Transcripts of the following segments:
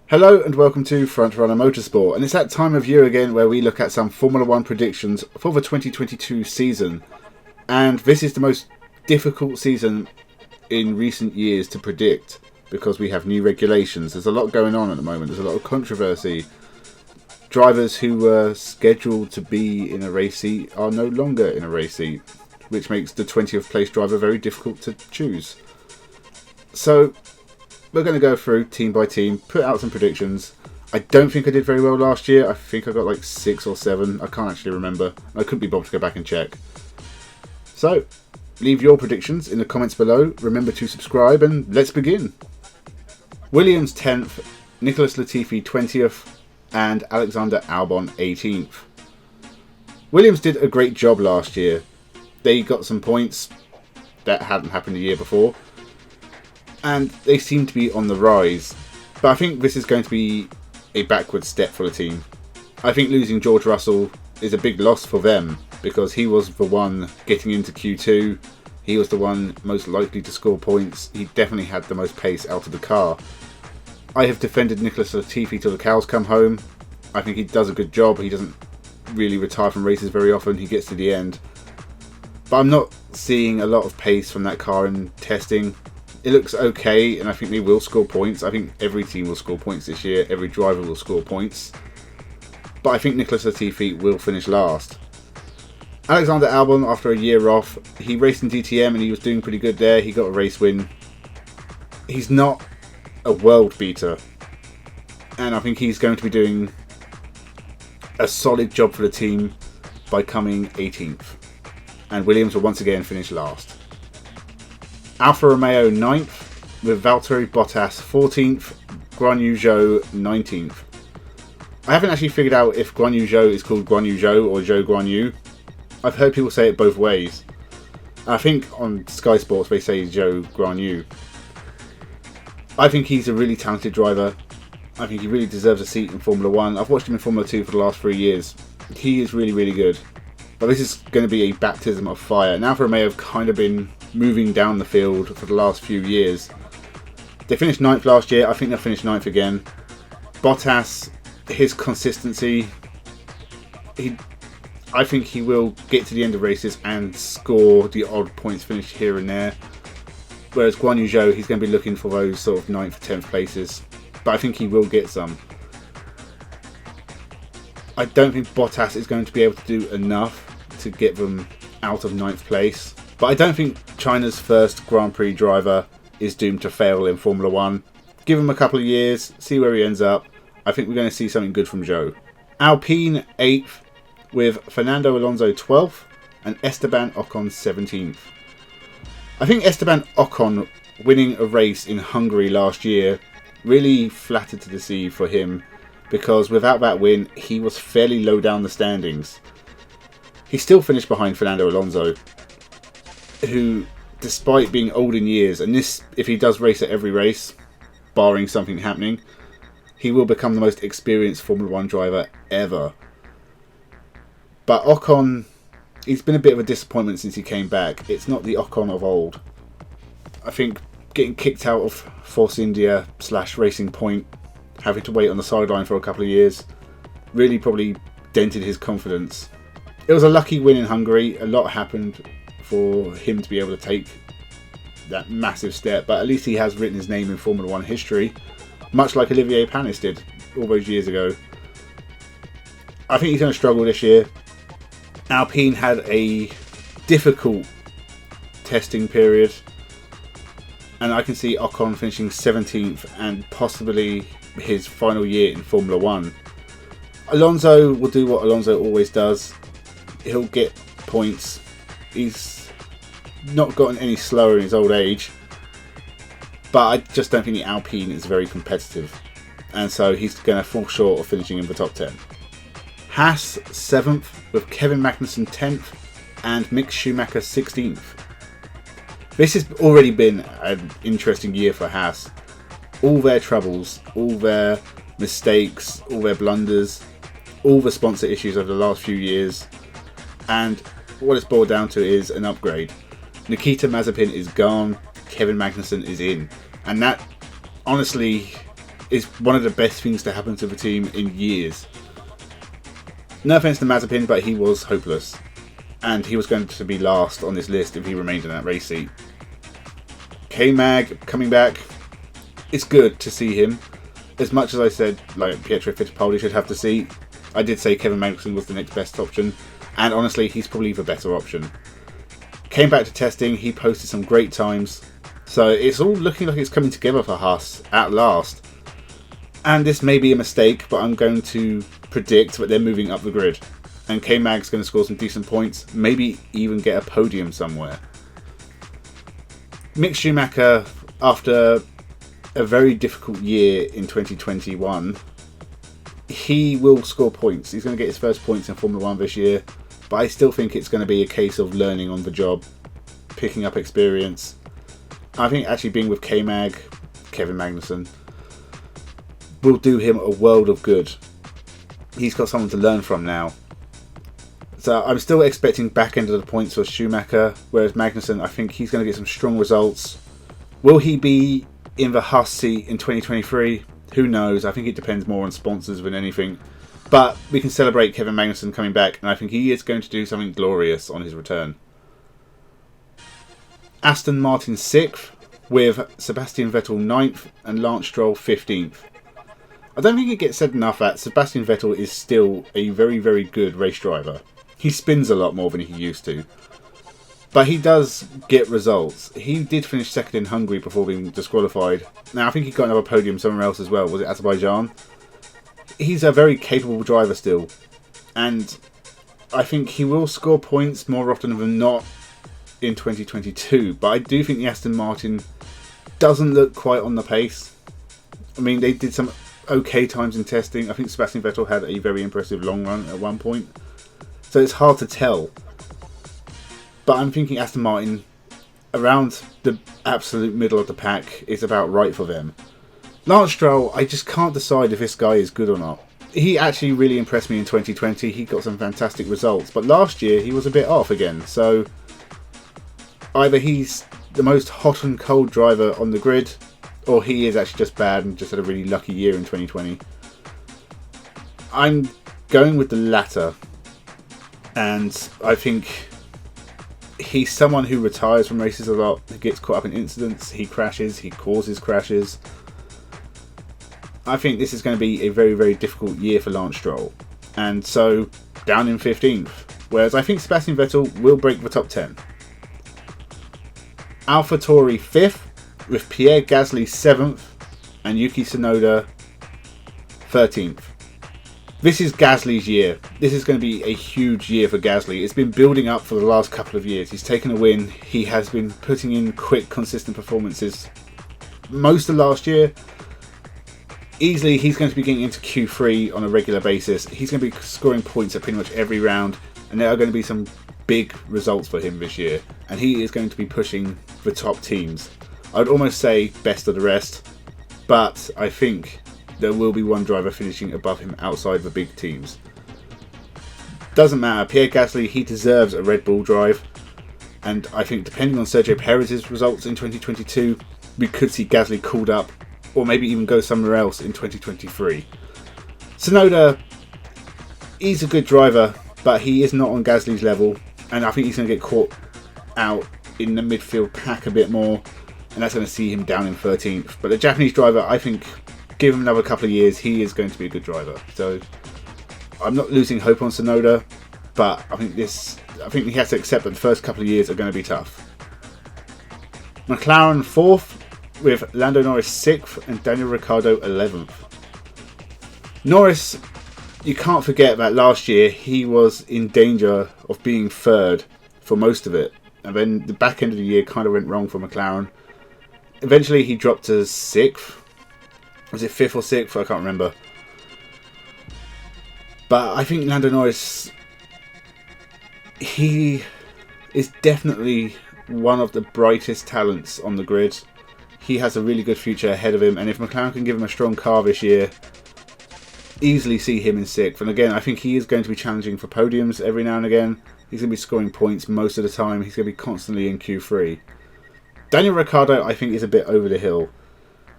Hello and welcome to Frontrunner Motorsport, and it's that time of year again where we look at some Formula 1 predictions for the 2022 season. And this is the most difficult season in recent years to predict because we have new regulations. There's a lot going on at the moment, there's a lot of controversy. Drivers who were scheduled to be in a race seat are no longer in a race seat, which makes the 20th place driver very difficult to choose. So we're going to go through team by team, put out some predictions. I don't think I did very well last year. I think I got like 6 or 7. I can't actually remember. I couldn't be bothered to go back and check. So, leave your predictions in the comments below. Remember to subscribe and let's begin. Williams 10th, Nicholas Latifi 20th, and Alexander Albon 18th. Williams did a great job last year. They got some points that hadn't happened the year before, and they seem to be on the rise. But I think this is going to be a backward step for the team. I think losing George Russell is a big loss for them because he was the one getting into Q2. He was the one most likely to score points. He definitely had the most pace out of the car. I have defended Nicholas Latifi till the cows come home. I think he does a good job. He doesn't really retire from races very often. He gets to the end. But I'm not seeing a lot of pace from that car in testing. It looks okay, and I think they will score points. I think every team will score points this year. Every driver will score points. But I think Nicholas Latifi will finish last. Alexander Albon, after a year off, he raced in DTM and he was doing pretty good there. He got a race win. He's not a world beater, and I think he's going to be doing a solid job for the team by coming 18th. And Williams will once again finish last. Alfa Romeo 9th, with Valtteri Bottas 14th, Guan Yu Zhou 19th. I haven't actually figured out if Guan Yu Zhou is called Guan Yu Zhou or Zhou Guan Yu. I've heard people say it both ways. I think on Sky Sports they say Zhou Guan Yu. I think he's a really talented driver. I think he really deserves a seat in Formula 1. I've watched him in Formula 2 for the last 3 years. He is really, really good. But this is going to be a baptism of fire. Now Alfa Romeo have kind of been moving down the field for the last few years. They finished 9th last year. I think they'll finish 9th again. Bottas, his consistency, I think he will get to the end of races and score the odd points finish here and there. Whereas Guan Yu Zhou, he's going to be looking for those sort of 9th, 10th places. But I think he will get some. I don't think Bottas is going to be able to do enough to get them out of 9th place. But I don't think China's first Grand Prix driver is doomed to fail in Formula 1. Give him a couple of years, see where he ends up. I think we're going to see something good from Zhou. Alpine 8th, with Fernando Alonso 12th and Esteban Ocon 17th. I think Esteban Ocon winning a race in Hungary last year really flattered to deceive for him, because without that win he was fairly low down the standings. He still finished behind Fernando Alonso, who, despite being old in years, and this, if he does race at every race, barring something happening, he will become the most experienced Formula 1 driver ever. But Ocon, he's been a bit of a disappointment since he came back. It's not the Ocon of old. I think getting kicked out of Force India / Racing Point, having to wait on the sideline for a couple of years, really probably dented his confidence. It was a lucky win in Hungary. A lot happened for him to be able to take that massive step, but at least he has written his name in Formula 1 history, much like Olivier Panis did all those years ago. I think he's going to struggle this year. Alpine had a difficult testing period, and I can see Ocon finishing 17th and possibly his final year in Formula 1. Alonso will do what Alonso always does. He'll get points. He's not gotten any slower in his old age, but I just don't think the Alpine is very competitive, and so he's going to fall short of finishing in the top 10. Haas 7th, with Kevin Magnussen 10th and Mick Schumacher 16th. This has already been an interesting year for Haas. All their troubles, all their mistakes, all their blunders, all the sponsor issues over the last few years, and what it's boiled down to is an upgrade. Nikita Mazepin is gone, Kevin Magnussen is in, and that honestly is one of the best things to happen to the team in years. No offense to Mazepin, but he was hopeless. And he was going to be last on this list if he remained in that race seat. K-Mag coming back. It's good to see him. As much as I said, like, Pietro Fittipaldi should have the seat, I did say Kevin Magnussen was the next best option. And honestly, he's probably the better option. Came back to testing, he posted some great times. So it's all looking like it's coming together for Haas at last. And this may be a mistake, but I'm going to predict that they're moving up the grid. And K-Mag's going to score some decent points, maybe even get a podium somewhere. Mick Schumacher, after a very difficult year in 2021, he will score points. He's going to get his first points in Formula 1 this year, but I still think it's going to be a case of learning on the job, picking up experience. I think actually being with K-Mag, Kevin Magnussen, will do him a world of good. He's got someone to learn from now. So I'm still expecting back end of the points for Schumacher, whereas Magnussen, I think he's going to get some strong results. Will he be in the Haas seat in 2023? Who knows? I think it depends more on sponsors than anything. But we can celebrate Kevin Magnussen coming back, and I think he is going to do something glorious on his return. Aston Martin 6th, with Sebastian Vettel 9th and Lance Stroll 15th. I don't think it gets said enough that Sebastian Vettel is still a very, very good race driver. He spins a lot more than he used to. But he does get results. He did finish second in Hungary before being disqualified. Now, I think he got another podium somewhere else as well. Was it Azerbaijan? He's a very capable driver still. And I think he will score points more often than not in 2022. But I do think the Aston Martin doesn't look quite on the pace. I mean, they did some okay times in testing. I think Sebastian Vettel had a very impressive long run at one point. So it's hard to tell. But I'm thinking Aston Martin, around the absolute middle of the pack, is about right for them. Lance Stroll, I just can't decide if this guy is good or not. He actually really impressed me in 2020. He got some fantastic results. But last year, he was a bit off again. So either he's the most hot and cold driver on the grid, or he is actually just bad and just had a really lucky year in 2020. I'm going with the latter. And I think he's someone who retires from races a lot. He gets caught up in incidents. He crashes. He causes crashes. I think this is going to be a very, very difficult year for Lance Stroll. And so, down in 15th. Whereas I think Sebastian Vettel will break the top 10. AlphaTauri 5th, with Pierre Gasly 7th and Yuki Tsunoda 13th. This is Gasly's year. This is going to be a huge year for Gasly. It's been building up for the last couple of years. He's taken a win. He has been putting in quick, consistent performances most of last year. Easily, he's going to be getting into Q3 on a regular basis. He's going to be scoring points at pretty much every round, and there are going to be some big results for him this year. And he is going to be pushing the top teams. I would almost say best of the rest, but I think there will be one driver finishing above him outside the big teams. Doesn't matter. Pierre Gasly, he deserves a Red Bull drive. And I think depending on Sergio Perez's results in 2022, we could see Gasly called up, or maybe even go somewhere else in 2023. Tsunoda, he's a good driver, but he is not on Gasly's level. And I think he's going to get caught out in the midfield pack a bit more. And that's going to see him down in 13th. But the Japanese driver, I think, give him another couple of years, he is going to be a good driver. So I'm not losing hope on Tsunoda, but I think he has to accept that the first couple of years are going to be tough. McLaren 4th, with Lando Norris 6th and Daniel Ricciardo 11th. Norris, you can't forget that last year he was in danger of being 3rd for most of it. And then the back end of the year kind of went wrong for McLaren. Eventually he dropped to 6th. Was it 5th or 6th? I can't remember. But I think Lando Norris, he is definitely one of the brightest talents on the grid. He has a really good future ahead of him, and if McLaren can give him a strong car this year, easily see him in 6th. And again, I think he is going to be challenging for podiums every now and again. He's going to be scoring points most of the time. He's going to be constantly in Q3. Daniel Ricciardo, I think, is a bit over the hill.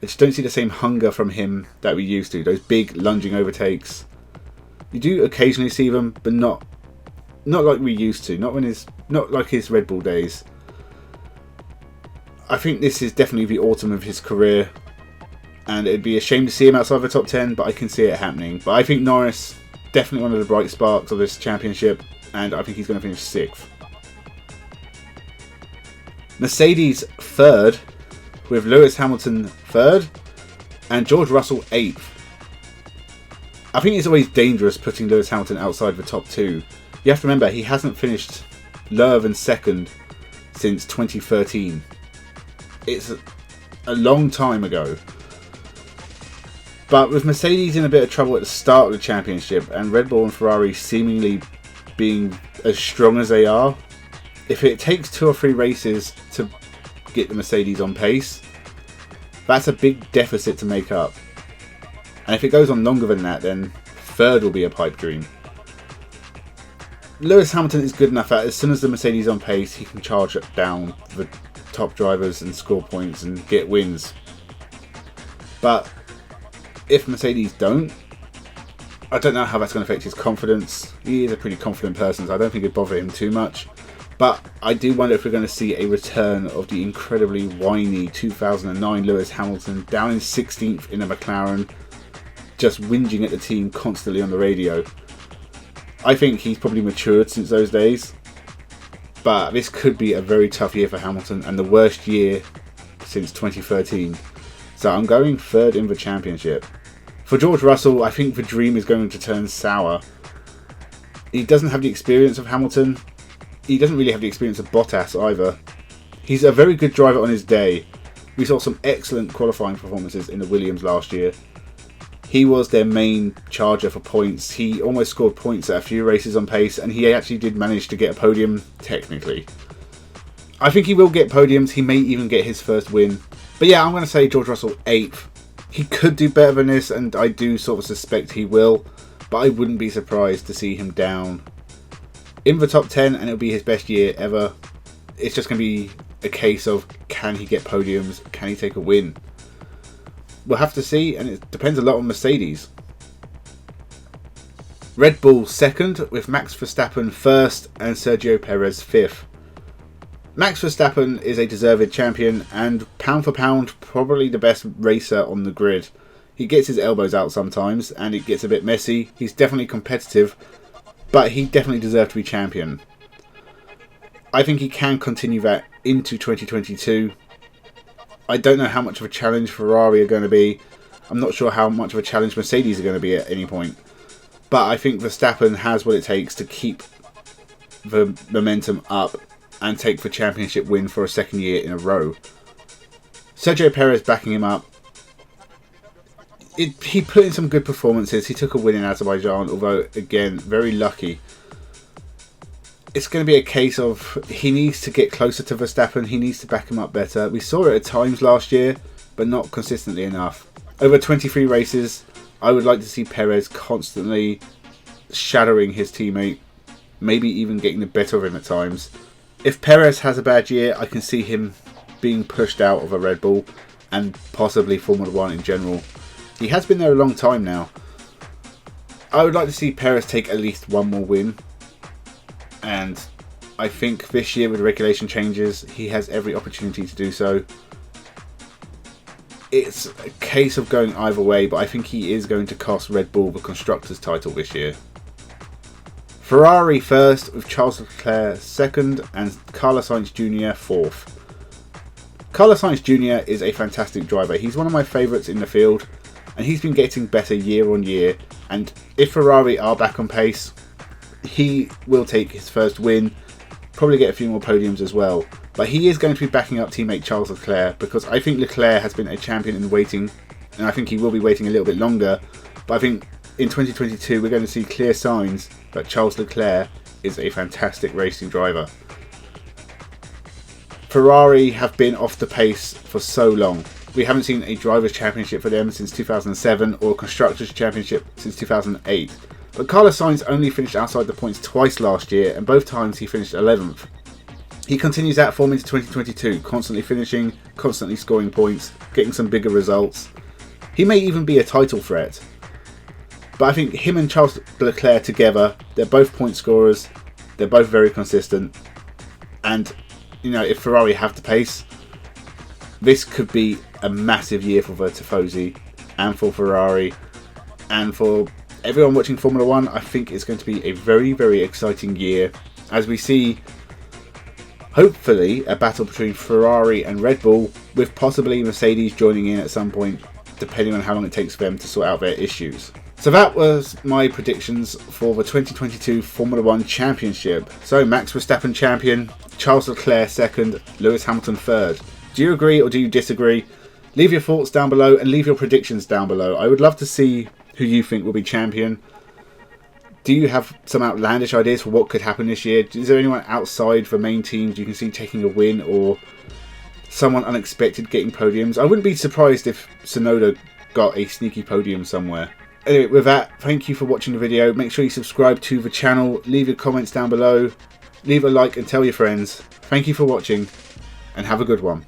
I just don't see the same hunger from him that we used to. Those big lunging overtakes. You do occasionally see them, but not like we used to. Not like his Red Bull days. I think this is definitely the autumn of his career, and it'd be a shame to see him outside the top 10, but I can see it happening. But I think Norris, definitely one of the bright sparks of this championship, and I think he's going to finish 6th. Mercedes 3rd, with Lewis Hamilton 3rd, and George Russell 8th. I think it's always dangerous putting Lewis Hamilton outside the top 2. You have to remember, he hasn't finished lower than 2nd since 2013. It's a long time ago. But with Mercedes in a bit of trouble at the start of the championship, and Red Bull and Ferrari seemingly being as strong as they are, if it takes 2 or 3 races to get the Mercedes on pace, that's a big deficit to make up. And if it goes on longer than that, then 3rd will be a pipe dream. Lewis Hamilton is good enough that as soon as the Mercedes is on pace, he can charge down the top drivers and score points and get wins. But if Mercedes don't, I don't know how that's going to affect his confidence. He is a pretty confident person, so I don't think it'd bother him too much. But I do wonder if we're going to see a return of the incredibly whiny 2009 Lewis Hamilton down in 16th in a McLaren, just whinging at the team constantly on the radio. I think he's probably matured since those days. But this could be a very tough year for Hamilton, and the worst year since 2013. So I'm going 3rd in the championship. For George Russell, I think the dream is going to turn sour. He doesn't have the experience of Hamilton. He doesn't really have the experience of Bottas either. He's a very good driver on his day. We saw some excellent qualifying performances in the Williams last year. He was their main charger for points. He almost scored points at a few races on pace, and he actually did manage to get a podium, technically. I think he will get podiums. He may even get his first win. But yeah, I'm going to say George Russell 8th. He could do better than this, and I do sort of suspect he will, but I wouldn't be surprised to see him down in the top 10, and it'll be his best year ever. It's just going to be a case of, can he get podiums? Can he take a win? We'll have to see, and it depends a lot on Mercedes. Red Bull 2nd, with Max Verstappen 1st and Sergio Perez 5th. Max Verstappen is a deserved champion, and pound for pound, probably the best racer on the grid. He gets his elbows out sometimes, and it gets a bit messy. He's definitely competitive, but he definitely deserved to be champion. I think he can continue that into 2022. I don't know how much of a challenge Ferrari are going to be. I'm not sure how much of a challenge Mercedes are going to be at any point. But I think Verstappen has what it takes to keep the momentum up and take the championship win for a 2nd year in a row. Sergio Perez backing him up. He put in some good performances. He took a win in Azerbaijan, although, again, very lucky. It's going to be a case of he needs to get closer to Verstappen. He needs to back him up better. We saw it at times last year, but not consistently enough. Over 23 races, I would like to see Perez constantly shadowing his teammate, maybe even getting the better of him at times. If Perez has a bad year, I can see him being pushed out of a Red Bull and possibly Formula 1 in general. He has been there a long time now. I would like to see Perez take at least one more win. And I think this year with regulation changes, he has every opportunity to do so. It's a case of going either way, but I think he is going to cost Red Bull the Constructors' title this year. Ferrari 1st, with Charles Leclerc 2nd and Carlos Sainz Jr. 4th. Carlos Sainz Jr. is a fantastic driver. He's one of my favourites in the field, and he's been getting better year on year. And if Ferrari are back on pace, he will take his first win, probably get a few more podiums as well. But he is going to be backing up teammate Charles Leclerc, because I think Leclerc has been a champion in waiting, and I think he will be waiting a little bit longer. But I think in 2022 we're going to see clear signs that Charles Leclerc is a fantastic racing driver. Ferrari have been off the pace for so long. We haven't seen a Drivers' Championship for them since 2007 or a Constructors' Championship since 2008. But Carlos Sainz only finished outside the points twice last year, and both times he finished 11th. He continues that form into 2022, constantly finishing, constantly scoring points, getting some bigger results. He may even be a title threat. But I think him and Charles Leclerc together, they're both point scorers, they're both very consistent. And, you know, if Ferrari have the pace, this could be a massive year for Tifosi and for Ferrari. And for everyone watching Formula 1, I think it's going to be a very, very exciting year as we see, hopefully, a battle between Ferrari and Red Bull, with possibly Mercedes joining in at some point, depending on how long it takes for them to sort out their issues. So that was my predictions for the 2022 Formula 1 Championship. So Max Verstappen champion, Charles Leclerc second, Lewis Hamilton third. Do you agree or do you disagree? Leave your thoughts down below and leave your predictions down below. I would love to see who you think will be champion. Do you have some outlandish ideas for what could happen this year? Is there anyone outside the main teams you can see taking a win, or someone unexpected getting podiums? I wouldn't be surprised if Tsunoda got a sneaky podium somewhere. Anyway, with that, thank you for watching the video. Make sure you subscribe to the channel, leave your comments down below, leave a like and tell your friends. Thank you for watching, and have a good one.